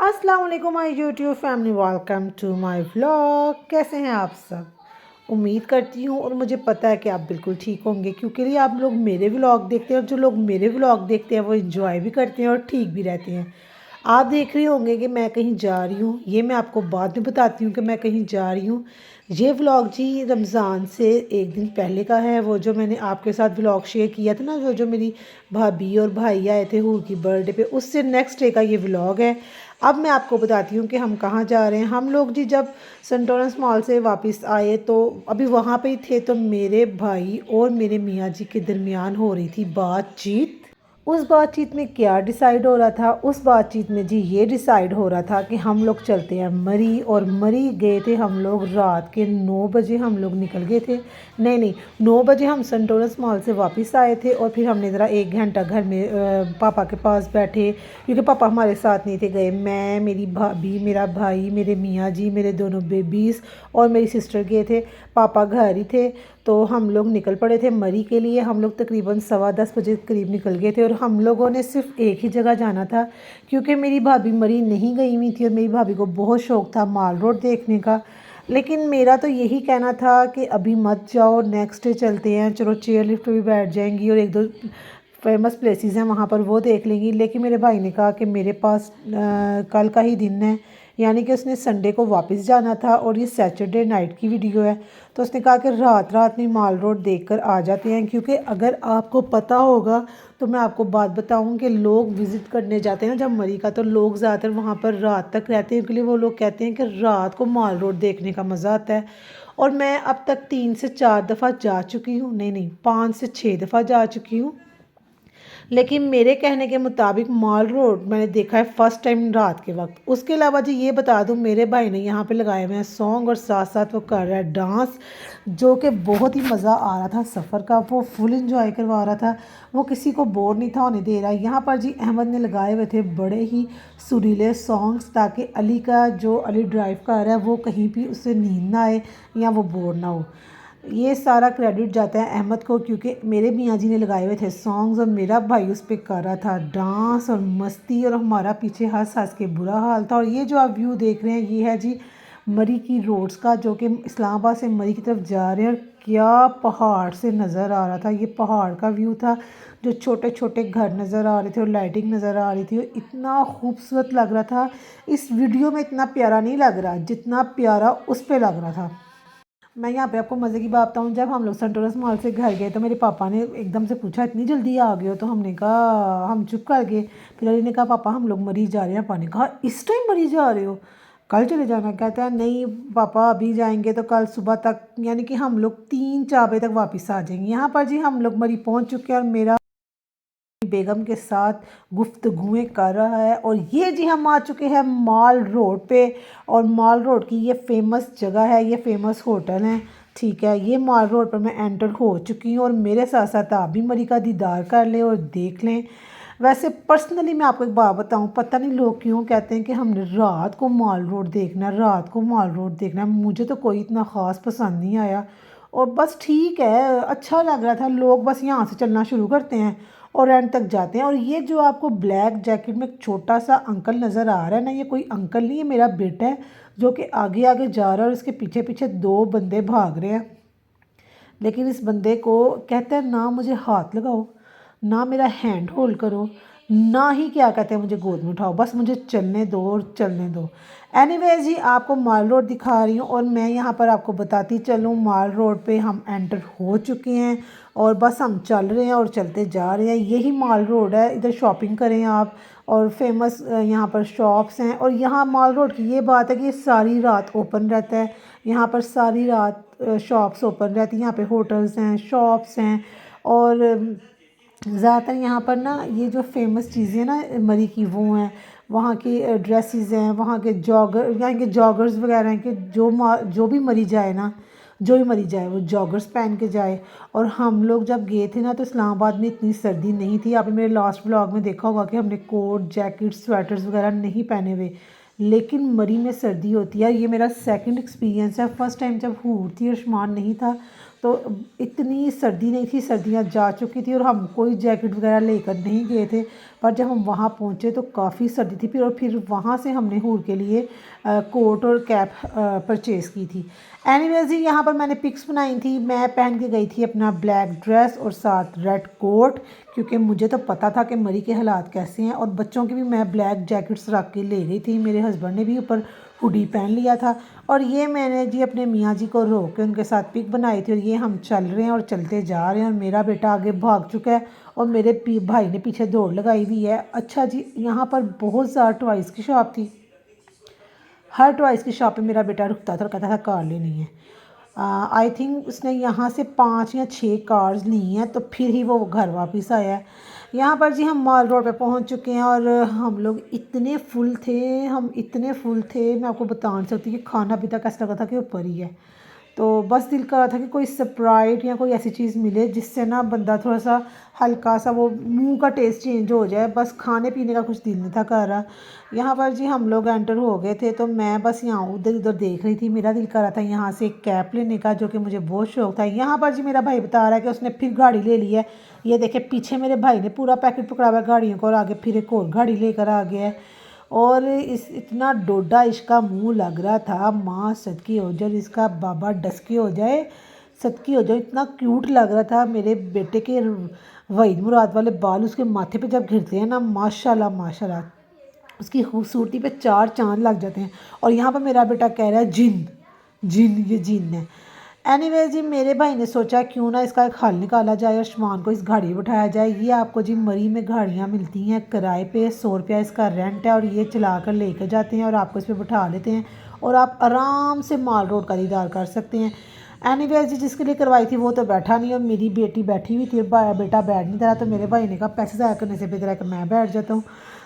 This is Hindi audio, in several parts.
अस्सलाम वालेकुम my YouTube family, welcome to my vlog. कैसे हैं आप सब? उम्मीद करती हूँ और मुझे पता है कि आप बिल्कुल ठीक होंगे, क्योंकि आप लोग मेरे व्लॉग देखते हैं और जो लोग मेरे व्लॉग देखते हैं वो एंजॉय भी करते हैं और ठीक भी रहते हैं। आप देख रहे होंगे कि मैं कहीं जा रही हूँ, ये मैं आपको बाद में बताती हूँ कि मैं कहीं जा रही हूँ। ये व्लॉग जी रमज़ान से एक दिन पहले का है। वो जो मैंने आपके साथ व्लॉग शेयर किया था ना, वो जो मेरी भाभी और भाई आए थे हूर की बर्थडे पे, उससे नेक्स्ट डे का ये व्लॉग है। अब मैं आपको बताती हूँ कि हम कहाँ जा रहे हैं। हम लोग जी जब सेंट लॉरेंस मॉल से वापस आए तो अभी वहाँ पे ही थे, तो मेरे भाई और मेरे मियाँ जी के दरमियान हो रही थी बातचीत। उस बातचीत में क्या डिसाइड हो रहा था? उस बातचीत में जी ये डिसाइड हो रहा था कि हम लोग चलते हैं मरी, और मरी गए थे हम लोग रात के 9 बजे हम लोग निकल गए थे। नहीं, 9 बजे हम सेंट लॉरेंस मॉल से वापस आए थे, और फिर हमने ज़रा 1 घंटा घर में पापा के पास बैठे, क्योंकि पापा हमारे साथ नहीं थे गए। मैं, मेरी भाभी, मेरा भाई, मेरे मियाँ जी, मेरे दोनों बेबीज़ और मेरी सिस्टर गए थे। पापा घर ही थे। तो हम लोग निकल पड़े थे मरी के लिए। हम लोग तकरीबन 10:15 बजे करीब निकल गए थे, और हम लोगों ने सिर्फ एक ही जगह जाना था, क्योंकि मेरी भाभी मरी नहीं गई हुई थी और मेरी भाभी को बहुत शौक़ था माल रोड देखने का। लेकिन मेरा तो यही कहना था कि अभी मत जाओ, नेक्स्ट डे चलते हैं, चलो चेयर लिफ्ट पे भी बैठ जाएंगी और एक दो फेमस प्लेसेस हैं वहाँ पर वो देख लेंगी। लेकिन मेरे भाई ने कहा कि मेरे पास कल का ही दिन है, यानी कि उसने संडे को वापस जाना था और ये सैटरडे नाइट की वीडियो है। तो उसने कहा कि रात रात में माल रोड देखकर आ जाते हैं। क्योंकि अगर आपको पता होगा तो मैं आपको बात बताऊं कि लोग विज़िट करने जाते हैं ना जब मरी का, तो लोग ज़्यादातर वहाँ पर रात तक रहते हैं, इसलिए वो लोग कहते हैं कि रात को माल रोड देखने का मज़ा आता है। और मैं अब तक 3 से 4 दफ़ा जा चुकी हूँ, नहीं 5 से 6 दफ़ा जा चुकी हूँ। लेकिन मेरे कहने के मुताबिक माल रोड मैंने देखा है फ़र्स्ट टाइम रात के वक्त। उसके अलावा जी ये बता दूं, मेरे भाई ने यहाँ पे लगाए हुए हैं सॉन्ग और साथ साथ वो कर रहा है डांस, जो कि बहुत ही मज़ा आ रहा था। सफ़र का वो फुल इंजॉय करवा रहा था, वो किसी को बोर नहीं था होने दे रहा। यहाँ पर जी अहमद ने लगाए हुए थे बड़े ही सुरीले सॉन्ग्स, ताकि अली का जो अली ड्राइव कर रहा है वो कहीं भी उससे नींद ना आए या वो बोर ना हो। ये सारा क्रेडिट जाता है अहमद को, क्योंकि मेरे मियाँ जी ने लगाए हुए थे सॉन्ग्स और मेरा भाई उस पर कर रहा था डांस और मस्ती, और हमारा पीछे हंस हंस के बुरा हाल था। और ये जो आप व्यू देख रहे हैं ये है जी मरी की रोड्स का, जो कि इस्लामाबाद से मरी की तरफ जा रहे हैं। और क्या पहाड़ से नज़र आ रहा था, ये पहाड़ का व्यू था, जो छोटे छोटे घर नज़र आ रहे थे और लाइटिंग नज़र आ रही थी, और इतना खूबसूरत लग रहा था। इस वीडियो में इतना प्यारा नहीं लग रहा जितना प्यारा उस पर लग रहा था। मैं यहाँ पे आपको मज़े की बात बताऊँ, जब हम लोग सेंट लॉरेंस मॉल से घर गए तो मेरे पापा ने एकदम से पूछा इतनी जल्दी आ गए हो? तो हमने कहा, हम चुप कर गए। फिर अली ने कहा पापा हम लोग मरी जा रहे हैं। पापा ने कहा इस टाइम मरी जा रहे हो, कल चले जाना? कहता है नहीं पापा अभी जाएंगे तो कल सुबह तक, यानी कि हम लोग 3-4 बजे तक वापस आ जाएंगे। यहाँ पर जी हम लोग मरी पहुँच चुके हैं और मेरा बेगम के साथ गुफ्तगुएं कर रहा है। और ये जी हम आ चुके हैं माल रोड पे, और माल रोड की ये फेमस जगह है, ये फेमस होटल है। ठीक है, ये माल रोड पर मैं एंटर हो चुकी हूँ, और मेरे साथ साथ आप भी मरी का दीदार कर लें और देख लें। वैसे पर्सनली मैं आपको एक बात बताऊँ, पता नहीं लोग क्यों कहते हैं कि हमने रात को माल रोड देखना, रात को माल रोड देखना। मुझे तो कोई इतना ख़ास पसंद नहीं आया, और बस ठीक है, अच्छा लग रहा था। लोग बस यहाँ से चलना शुरू करते हैं और एंड तक जाते हैं। और ये जो आपको ब्लैक जैकेट में एक छोटा सा अंकल नज़र आ रहा है ना, ये कोई अंकल नहीं है, मेरा बेटा है, जो कि आगे आगे जा रहा है और इसके पीछे पीछे 2 बंदे भाग रहे हैं। लेकिन इस बंदे को कहते हैं ना मुझे हाथ लगाओ, ना मेरा हैंड होल्ड करो, ना ही क्या कहते हैं मुझे गोद में उठाओ, बस मुझे चलने दो और चलने दो। एनीवेज जी आपको माल रोड दिखा रही हूँ, और मैं यहाँ पर आपको बताती चलूँ माल रोड पे हम एंटर हो चुके हैं, और बस हम चल रहे हैं और चलते जा रहे हैं। यही माल रोड है, इधर शॉपिंग करें आप, और फेमस यहाँ पर शॉप्स हैं। और यहाँ माल रोड की ये बात है कि ये सारी रात ओपन रहता है, यहाँ पर सारी रात शॉप्स ओपन रहती हैं। यहाँ पे होटल्स हैं, शॉप्स हैं, और ज़्यादातर यहाँ पर ना ये जो फेमस चीज़ें ना मरी की वो हैं, वहाँ की ड्रेसेस हैं, वहाँ के जॉगर यहाँ के जॉगर्स वगैरह हैं कि जो भी मरी जाए ना, जो भी मरी जाए वो जॉगर्स पहन के जाए। और हम लोग जब गए थे ना तो इस्लामाबाद में इतनी सर्दी नहीं थी। आपने मेरे लास्ट व्लॉग में देखा होगा कि हमने कोट जैकेट स्वेटर्स वगैरह नहीं पहने हुए, लेकिन मरी में सर्दी होती है। ये मेरा सेकंड एक्सपीरियंस है। फर्स्ट टाइम जब हूर थी और शुमान नहीं था तो इतनी सर्दी नहीं थी, सर्दियाँ जा चुकी थी और हम कोई जैकेट वगैरह लेकर नहीं गए थे। पर जब हम वहाँ पहुँचे तो काफ़ी सर्दी थी। फिर वहाँ से हमने हूर के लिए कोट और कैप परचेज़ की थी। एनीवेज़ जी, यहाँ पर मैंने पिक्स बनाई थी। मैं पहन के गई थी अपना ब्लैक ड्रेस और साथ रेड कोट, क्योंकि मुझे तो पता था कि मरी के हालात कैसे हैं। और बच्चों की भी मैं ब्लैक जैकेट्स रख के ले गई थी। मेरे हस्बैंड ने भी ऊपर हुडी पहन लिया था। और ये मैंने जी अपने मियाँ जी को रोक के उनके साथ पिक बनाई थी। और ये हम चल रहे हैं और चलते जा रहे हैं और मेरा बेटा आगे भाग चुका है और मेरे भाई ने पीछे दौड़ लगाई हुई है। अच्छा जी, यहाँ पर बहुत ज़्यादा टॉयज़ की शॉप थी। हर टॉयज़ की शॉप पे मेरा बेटा रुकता था और कहता था कार लेनी है। आई थिंक उसने यहाँ से 5 या 6 कार्स ली हैं, तो फिर ही वो घर वापस आया है। यहाँ पर जी हम मॉल रोड पे पहुँच चुके हैं और हम लोग इतने फुल थे, मैं आपको बता नहीं सकती कि खाना पीता कैसा लगा था कि ऊपर ही है। तो बस दिल कर रहा था कि कोई स्प्राइट या कोई ऐसी चीज़ मिले जिससे ना बंदा थोड़ा सा हल्का सा वो मुंह का टेस्ट चेंज हो जाए। बस खाने पीने का कुछ दिल नहीं था कर रहा। यहाँ पर जी हम लोग एंटर हो गए थे, तो मैं बस यहाँ उधर उधर देख रही थी। मेरा दिल कर रहा था यहाँ से एक कैप लेने का, जो कि मुझे बहुत शौक था। यहाँ पर जी मेरा भाई बता रहा है कि उसने फिर गाड़ी ले ली है। ये देखे पीछे मेरे भाई ने पूरा पैकेट पकड़ा हुआ है गाड़ियों को और आगे फिर एक और गाड़ी लेकर आ गया है। और इतना डोडा इसका मुंह लग रहा था, माँ सदकी हो जाए, इसका बाबा डसकी हो जाए, सदकी हो जाए, इतना क्यूट लग रहा था। मेरे बेटे के वहीद मुराद वाले बाल उसके माथे पे जब घिरते हैं ना, माशाल्लाह माशाल्लाह, उसकी खूबसूरती पे 4 चांद लग जाते हैं। और यहाँ पर मेरा बेटा कह रहा है जिन जिन, ये जिन है। एनीवेज जी, मेरे भाई ने सोचा क्यों ना इसका एक हल निकाला जाए और शमान को इस गाड़ी में बिठाया जाए। ये आपको जी मरी में गाड़ियाँ मिलती हैं किराए पे, 100 रुपया इसका रेंट है और ये चला कर लेकर जाते हैं और आपको इस पर बिठा लेते हैं और आप आराम से माल रोड का दीदार कर सकते हैं। एनीवेज जी, जिसके लिए करवाई थी वो तो बैठा नहीं और मेरी बेटी बैठी हुई थी, बेटा बैठ नहीं रहा। तो मेरे भाई ने कहा पैसे ज़ाया करने से बेहतर है कि मैं बैठ जाता हूँ।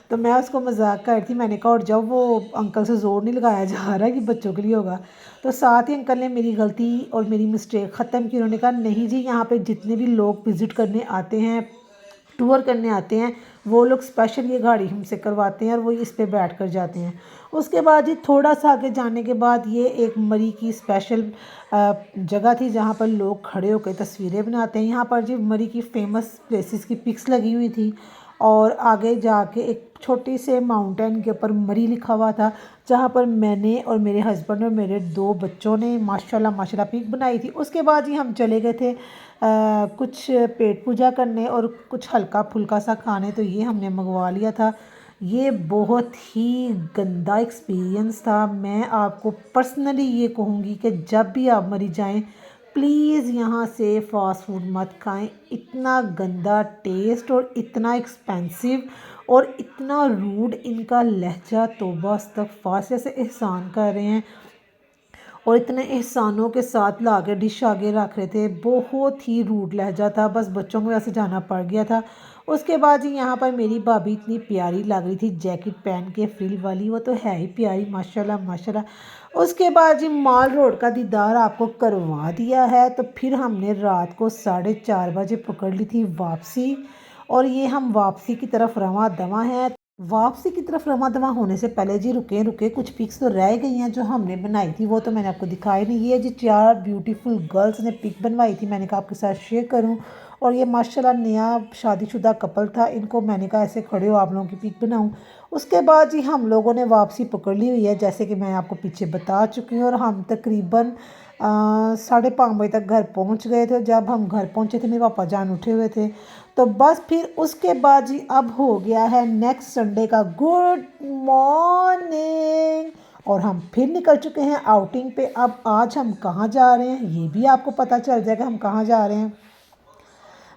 तो मैं उसको मजाक कर रही थी, मैंने कहा उठ जाओ, वो अंकल से ज़ोर नहीं लगाया जा रहा कि बच्चों के लिए होगा। तो साथ ही अंकल ने मेरी गलती और मेरी मिस्टेक ख़त्म की। उन्होंने कहा नहीं जी, यहाँ पे जितने भी लोग विज़िट करने आते हैं, टूर करने आते हैं, वो लोग स्पेशल ये गाड़ी हमसे करवाते हैं और वो इस पे बैठ कर जाते हैं। उसके बाद जी थोड़ा सा आगे जाने के बाद ये एक मरी की स्पेशल जगह थी जहाँ पर लोग खड़े होकर तस्वीरें बनाते हैं। यहाँ पर जी मरी की फ़ेमस प्लेसेस की पिक्स लगी हुई थी और आगे जाके एक छोटे से माउंटेन के ऊपर मरी लिखा हुआ था, जहाँ पर मैंने और मेरे हस्बैंड और मेरे 2 बच्चों ने माशाल्लाह माशाल्लाह पिक बनाई थी। उसके बाद ही हम चले गए थे कुछ पेट पूजा करने और कुछ हल्का फुल्का सा खाने, तो ये हमने मंगवा लिया था। ये बहुत ही गंदा एक्सपीरियंस था। मैं आपको पर्सनली ये कहूँगी कि जब भी आप मरी जाएं, प्लीज़ यहाँ से फ़ास्ट फूड मत खाएं। इतना गंदा टेस्ट और इतना एक्सपेंसिव और इतना रूड इनका लहजा, तौबा अस्तगफार, जैसे एहसान कर रहे हैं और इतने एहसानों के साथ ला के डिश आगे रख रहे थे। बहुत ही रूड लहजा था, बस बच्चों की वजह से जाना पड़ गया था। उसके बाद जी यहाँ पर मेरी भाभी इतनी प्यारी लग रही थी जैकेट पहन के, फ्रिल वाली, वो तो है ही प्यारी माशाल्लाह माशाल्लाह। उसके बाद जी माल रोड का दीदार आपको करवा दिया है, तो फिर हमने रात को 4:30 बजे पकड़ ली थी वापसी और ये हम वापसी की तरफ रवां दवा हैं। वापसी की तरफ रवां दवा होने से पहले जी रुके कुछ पिक्स तो रह गई हैं जो हमने बनाई थी, वो तो मैंने आपको दिखाई नहीं। ये जी 4 ब्यूटीफुल गर्ल्स ने पिक बनवाई थी, मैंने कहा आपके साथ शेयर करूं। और ये माशाल्लाह नया शादीशुदा कपल था, इनको मैंने कहा ऐसे खड़े हो आप लोगों की पिक बनाऊं। उसके बाद जी हम लोगों ने वापसी पकड़ ली हुई है, जैसे कि मैं आपको पीछे बता चुकी हूँ। और हम तकरीबन 5:30 बजे तक घर पहुँच गए थे। जब हम घर पहुँचे थे मेरे पापा जान उठे हुए थे। तो बस फिर उसके बाद जी अब हो गया है नेक्स्ट संडे का गुड मॉर्निंग और हम फिर निकल चुके हैं आउटिंग पे। अब आज हम कहाँ जा रहे हैं ये भी आपको पता चल जाएगा हम कहाँ जा रहे हैं।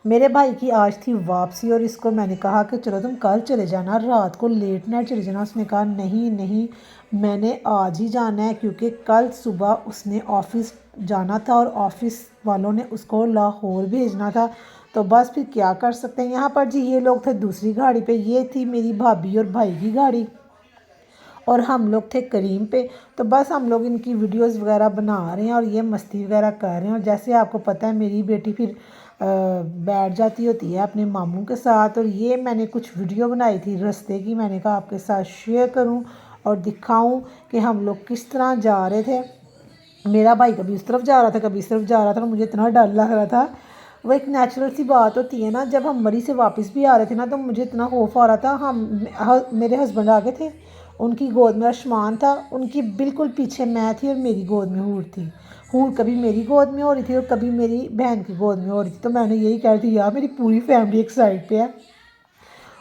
मेरे भाई की आज थी वापसी और इसको मैंने कहा कि चलो तुम कल चले जाना, रात को लेट नाइट चले जाना। उसने कहा नहीं नहीं, मैंने आज ही जाना है, क्योंकि कल सुबह उसने ऑफ़िस जाना था और ऑफ़िस वालों ने उसको लाहौर भेजना था। तो बस फिर क्या कर सकते हैं। यहाँ पर जी ये लोग थे दूसरी गाड़ी पे, ये थी मेरी भाभी और भाई की गाड़ी और हम लोग थे करीम पे। तो बस हम लोग इनकी वीडियोस वगैरह बना रहे हैं और ये मस्ती वगैरह कर रहे हैं। और जैसे आपको पता है मेरी बेटी फिर बैठ जाती होती है अपने मामू के साथ। और ये मैंने कुछ वीडियो बनाई थी रास्ते की, मैंने कहा आपके साथ शेयर करूं और दिखाऊं कि हम लोग किस तरह जा रहे थे। मेरा भाई कभी उस तरफ जा रहा था, कभी इस तरफ जा रहा था, और मुझे इतना डर लग रहा था। वो एक नेचुरल सी बात होती है ना, जब हम मरी से वापस भी आ रहे थे ना, तो मुझे इतना खौफ आ रहा था। मेरे हस्बैंड आगे थे, उनकी गोद में आसमान था, उनकी बिल्कुल पीछे मैं थी और मेरी गोद में हूर थी। हूर कभी मेरी गोद में हो रही थी और कभी मेरी बहन की गोद में हो रही थी। तो मैंने यही कह रही थी, यार मेरी पूरी फैमिली एक साइड पे है।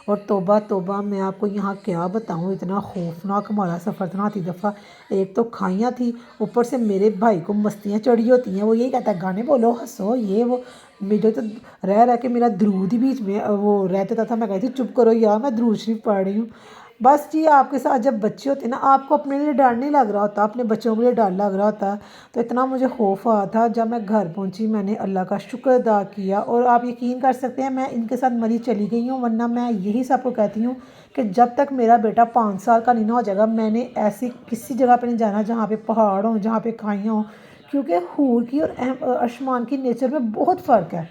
और तौबा तौबा, मैं आपको यहाँ क्या बताऊँ, इतना खौफनाक हमारा सफ़र था। आती दफ़ा एक तो खाइयाँ थी, ऊपर से मेरे भाई को मस्तियाँ चढ़ी होती हैं। वो यही कहता है गाने बोलो, हंसो, ये वो। मुझे तो रह रह के मेरा दरूद ही बीच में वो रह देता था। मैं कहती चुप करो यार, मैं दरूद शरीफ पढ़ रही हूँ। बस जी, आपके साथ जब बच्चे होते हैं ना, आपको अपने लिए डर नहीं लग रहा होता, अपने बच्चों के लिए डर लग रहा होता। तो इतना मुझे खौफ आया था। जब मैं घर पहुंची, मैंने अल्लाह का शुक्र अदा किया। और आप यकीन कर सकते हैं, मैं इनके साथ मरी चली गई हूँ। वरना मैं यही सबको कहती हूँ कि जब तक मेरा बेटा 5 साल का नहीं ना हो जाएगा, मैंने ऐसी किसी जगह पर नहीं जाना जहाँ पर पहाड़ हों, जहाँ पर खाइयाँ हों। क्योंकि हूर की और आसमान की नेचर में बहुत फ़र्क है।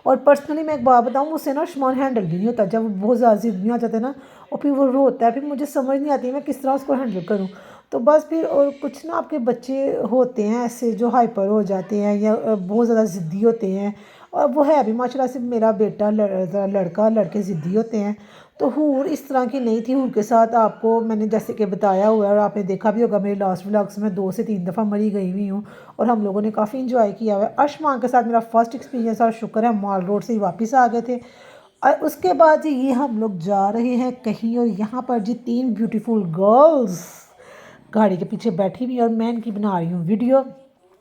और पर्सनली मैं एक बात बताऊँ, मुझसे ना आयुष्मान हैंडल भी नहीं होता। जब वो बहुत ज़्यादा ज़िद में आ जाते हैं ना, और फिर वो रोता है, फिर मुझे समझ नहीं आती मैं किस तरह उसको हैंडल करूँ। तो बस फिर, और कुछ ना आपके बच्चे होते हैं ऐसे जो हाइपर हो जाते हैं या बहुत ज़्यादा ज़िद्दी होते हैं। और वो है भी माशाल्लाह से मेरा बेटा लड़का, लड़के ज़िद्दी होते हैं। तो हूर इस तरह की नहीं थी। हूर के साथ आपको मैंने जैसे कि बताया हुआ है, और आपने देखा भी होगा मेरे लास्ट व्लॉग्स में 2 से 3 दफ़ा मरी गई हुई हूँ। और हम लोगों ने काफ़ी इंजॉय किया हुआ है। आयुष्मान के साथ मेरा फर्स्ट एक्सपीरियंस, और शुक्र है मॉल रोड से ही वापस आ गए थे। और उसके बाद जी ये हम लोग जा रहे हैं कहीं, और यहाँ पर जी 3 ब्यूटीफुल गर्ल्स गाड़ी के पीछे बैठी हुई, और मैं इनकी बना रही हूँ वीडियो।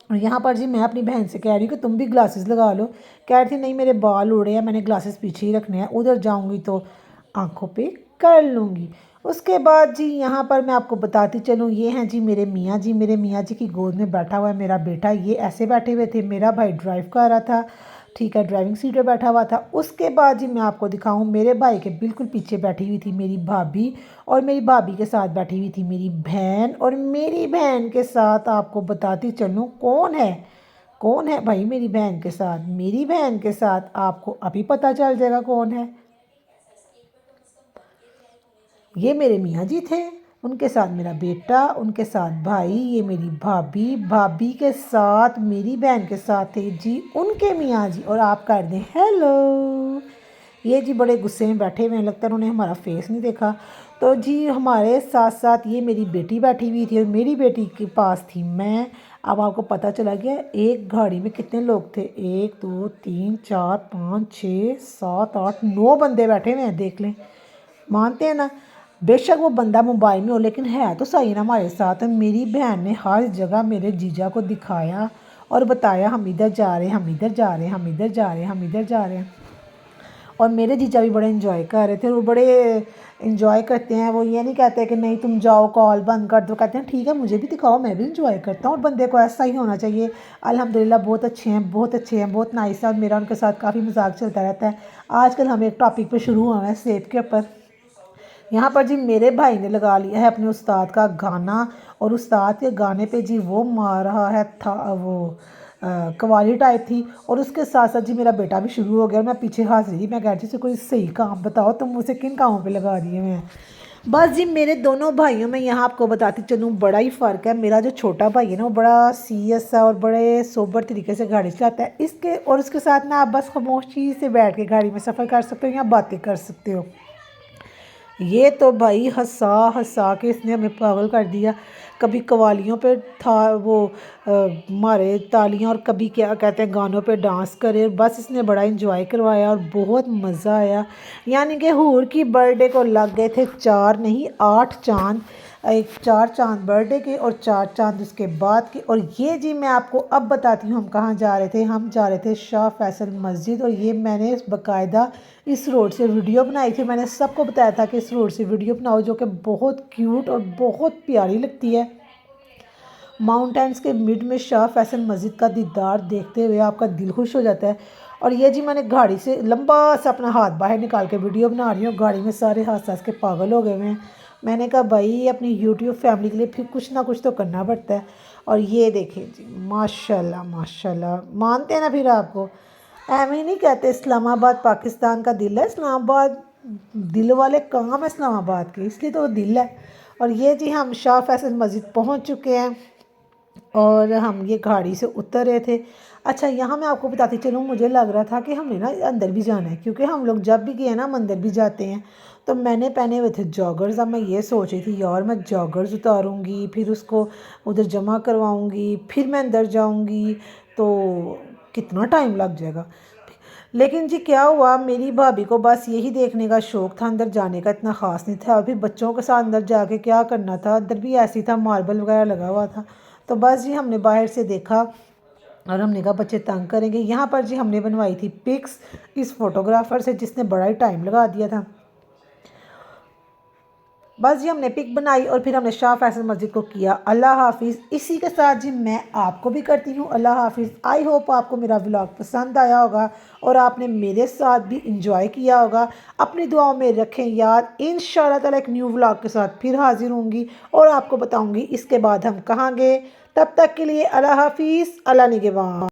और यहाँ पर जी मैं अपनी बहन से कह रही हूँ कि तुम भी ग्लासेस लगा लो। कह रही थी नहीं, मेरे बाल उड़े हैं, मैंने ग्लासेस पीछे ही रखने हैं, उधर जाऊँगी तो आँखों पे कर लूँगी। उसके बाद जी यहाँ पर मैं आपको बताती चलूँ, ये हैं जी मेरे मियाँ जी। मेरे मियाँ जी की गोद में बैठा हुआ है मेरा बेटा। ये ऐसे बैठे हुए थे। मेरा भाई ड्राइव कर रहा था, ठीक है, ड्राइविंग सीट पर बैठा हुआ था। उसके बाद जी मैं आपको दिखाऊँ, मेरे भाई के बिल्कुल पीछे बैठी हुई थी मेरी भाभी, और मेरी भाभी के साथ बैठी हुई थी मेरी बहन, और मेरी बहन के साथ आपको बताती चलूँ कौन है। कौन है भाई मेरी बहन के साथ? मेरी बहन के साथ आपको अभी पता चल जाएगा कौन है। ये मेरे मियाँ जी थे, उनके साथ मेरा बेटा, उनके साथ भाई, ये मेरी भाभी, भाभी के साथ मेरी बहन के साथ थे जी उनके मियाँ जी। और आप कर दें हेलो। ये जी बड़े गुस्से में बैठे हुए हैं, लगता है उन्होंने हमारा फेस नहीं देखा। तो जी हमारे साथ साथ ये मेरी बेटी बैठी हुई थी, और मेरी बेटी के पास थी मैं। अब आपको पता चला गया एक गाड़ी में कितने लोग थे। 1 2 3 4 5 6 7 8 9 बंदे बैठे हुए हैं, देख लें। मानते हैं ना, बेशक वो बंदा मुंबई में हो, लेकिन है तो सही ना हमारे साथ। मेरी बहन ने हर जगह मेरे जीजा को दिखाया और बताया हम इधर जा रहे हैं, हम इधर जा रहे हैं, हम इधर जा रहे हैं, हम इधर जा रहे हैं। और मेरे जीजा भी बड़े इन्जॉय कर रहे थे। वो बड़े इन्जॉय करते हैं। वो ये नहीं कहते कि नहीं तुम जाओ कॉल बंद कर दो, कहते हैं ठीक है मुझे भी दिखाओ, मैं भी इन्जॉय करता हूँ। और बंदे को ऐसा ही होना चाहिए। अल्हम्दुलिल्लाह बहुत अच्छे हैं, बहुत अच्छे हैं, बहुत नाइस है। और मेरा उनके साथ काफ़ी मजाक चलता रहता है। आजकल हम एक टॉपिक पर शुरू हुआ है सेब के ऊपर। यहाँ पर जी मेरे भाई ने लगा लिया है अपने उस्ताद का गाना, और उस्ताद के गाने पे जी वो मार रहा है था वो कवाली टाइप थी। और उसके साथ साथ जी मेरा बेटा भी शुरू हो गया, और मैं पीछे हंस रही। मैं कह रही थी कोई सही काम बताओ, तुम मुझसे किन कामों पे लगा रही है मैं। बस जी मेरे दोनों भाइयों में यहाँ आपको बताती चलूँ बड़ा ही फ़र्क है। मेरा जो छोटा भाई है ना, वो बड़ा सीरियस है और बड़े सोबर तरीके से गाड़ी चलाता है। इसके और उसके साथ ना आप बस खामोशी से बैठ के गाड़ी में सफ़र कर सकते हो या बातें कर सकते हो। ये तो भाई हँसा हँसा के इसने हमें पागल कर दिया। कभी कवालियों पे था वो मारे तालियां, और कभी क्या कहते हैं गानों पे डांस करे। बस इसने बड़ा इंजॉय करवाया और बहुत मज़ा आया। यानी कि हूर की बर्थडे को लग गए थे 4 नहीं 8 चांद। एक 4 चांद बर्थडे के और 4 चांद उसके बाद के। और ये जी मैं आपको अब बताती हूँ हम कहाँ जा रहे थे। हम जा रहे थे शाह फैसल मस्जिद। और ये मैंने बाकायदा इस रोड से वीडियो बनाई थी। मैंने सबको बताया था कि इस रोड से वीडियो बनाओ, जो कि बहुत क्यूट और बहुत प्यारी लगती है। माउंटेन्स के मिड में शाह फैसल मस्जिद का दीदार देखते हुए आपका दिल खुश हो जाता है। और ये जी मैंने गाड़ी से लंबा सा अपना हाथ बाहर निकाल के वीडियो बना रही हूँ। गाड़ी में सारे हंस हंस के पागल हो गए हुए हैं। मैंने कहा भाई अपनी यूट्यूब फैमिली के लिए फिर कुछ ना कुछ तो करना पड़ता है। और ये देखें जी माशाल्लाह माशाल्लाह, मानते हैं ना फिर आपको। एवं नहीं कहते इस्लामाबाद पाकिस्तान का दिल है, इस्लामाबाद दिल वाले काम है इस्लामाबाद के, इसलिए तो वो दिल है। और ये जी हम शाह फैसल मस्जिद पहुंच चुके हैं। और हम ये गाड़ी से उतर रहे थे। अच्छा, यहाँ मैं आपको बताती चलूँ, मुझे लग रहा था कि हमने ना अंदर भी जाना है, क्योंकि हम लोग जब भी गए ना हम अंदर भी जाते हैं। तो मैंने पहने हुए थे जॉगर्स। अब मैं ये सोच रही थी यार मैं जॉगर्स उतारूँगी, फिर उसको उधर जमा करवाऊँगी, फिर मैं अंदर जाऊँगी, तो कितना टाइम लग जाएगा। लेकिन जी क्या हुआ, मेरी भाभी को बस यही देखने का शौक़ था, अंदर जाने का इतना ख़ास नहीं था। और फिर बच्चों के साथ अंदर जाके क्या करना था, अंदर भी ऐसी था, मार्बल वगैरह लगा हुआ था। तो बस जी हमने बाहर से देखा और हमने कहा बच्चे तंग करेंगे। यहाँ पर जी हमने बनवाई थी पिक्स इस फोटोग्राफ़र से, जिसने बड़ा ही टाइम लगा दिया था। बस जी हमने पिक बनाई और फिर हमने शाह फैसल मस्जिद को किया अल्लाह हाफिज़। इसी के साथ जी मैं आपको भी करती हूँ अल्लाह हाफिज़। आई होप आपको मेरा व्लॉग पसंद आया होगा और आपने मेरे साथ भी इंजॉय किया होगा। अपनी दुआओं में रखें याद। इंशाल्लाह ताला एक न्यू व्लॉग के साथ फिर हाजिर होंगी और आपको बताऊँगी इसके बाद हम कहाँ गए। तब तक के लिए अल्लाह हाफिज़, अल्लाह निगहबान।